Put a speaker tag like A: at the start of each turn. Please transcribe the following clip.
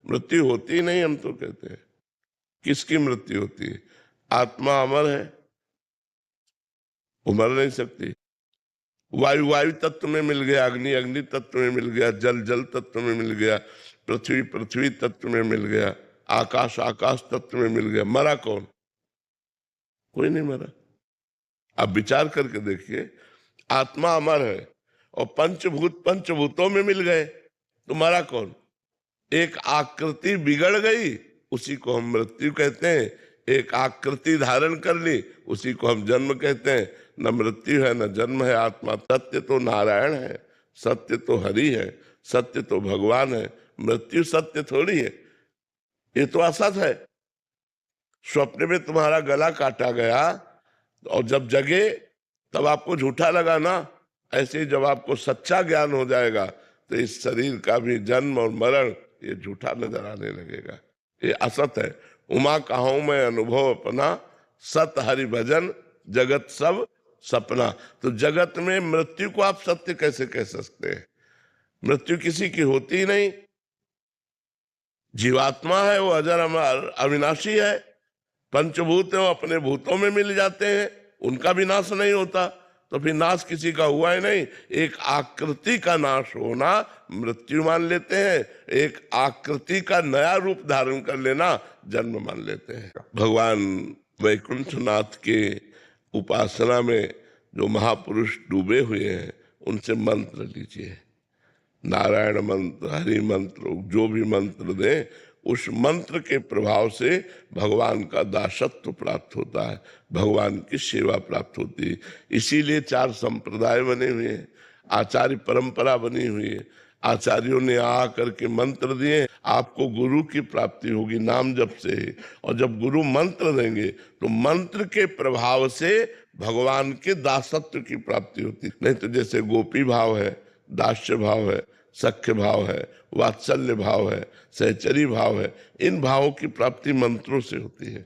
A: मृत्यु होती ही नहीं, हम तो कहते हैं। किसकी मृत्यु होती है? आत्मा अमर है, वो मर नहीं सकती। वायु वायु तत्व में मिल गया, अग्नि अग्नि तत्व में मिल गया, जल जल तत्व में मिल गया, पृथ्वी पृथ्वी तत्व में मिल गया, आकाश आकाश तत्व में मिल गया। मरा कौन? कोई नहीं मरा। आप विचार करके देखिए, आत्मा अमर है और पंचभूत पंचभूतों में मिल गए, तो मरा कौन? एक आकृति बिगड़ गई, उसी को हम मृत्यु कहते हैं। एक आकृति धारण कर ली, उसी को हम जन्म कहते हैं। न मृत्यु है न जन्म है। आत्मा सत्य तो नारायण है, सत्य तो हरि है, सत्य तो भगवान है। मृत्यु सत्य थोड़ी है, ये तो असत है। स्वप्न में तुम्हारा गला काटा गया और जब जगे तब आपको झूठा लगा ना। ऐसे ही जब आपको सच्चा ज्ञान हो जाएगा तो इस शरीर का भी जन्म और मरण ये झूठा नजर आने लगेगा, ये असत है। उमा कहूं मैं अनुभव अपना, सत हरि भजन जगत सब सपना। तो जगत में मृत्यु को आप सत्य कैसे कह सकते हैं? मृत्यु किसी की होती ही नहीं। जीवात्मा है, वो अजर अमर अविनाशी है। पंचभूत है, वो अपने भूतों में मिल जाते हैं, उनका भी नाश नहीं होता। तो फिर नाश किसी का हुआ ही नहीं। एक आकृति का नाश होना मृत्यु मान लेते हैं, एक आकृति का नया रूप धारण कर लेना जन्म मान लेते हैं। भगवान वैकुंठनाथ के उपासना में जो महापुरुष डूबे हुए हैं, उनसे मंत्र लीजिए। नारायण मंत्र, हरि मंत्र, जो भी मंत्र दें, उस मंत्र के प्रभाव से भगवान का दासत्व प्राप्त होता है, भगवान की सेवा प्राप्त होती है। इसीलिए 4 संप्रदाय बने हुए हैं, आचार्य परंपरा बनी हुई है। आचार्यों ने आकर के मंत्र दिए, आपको गुरु की प्राप्ति होगी नाम जप से। और जब गुरु मंत्र देंगे तो मंत्र के प्रभाव से भगवान के दासत्व की प्राप्ति होती। नहीं तो जैसे गोपी भाव है, दास्य भाव है, सख्य भाव है, वात्सल्य भाव है, सहचरी भाव है, इन भावों की प्राप्ति मंत्रों से होती है।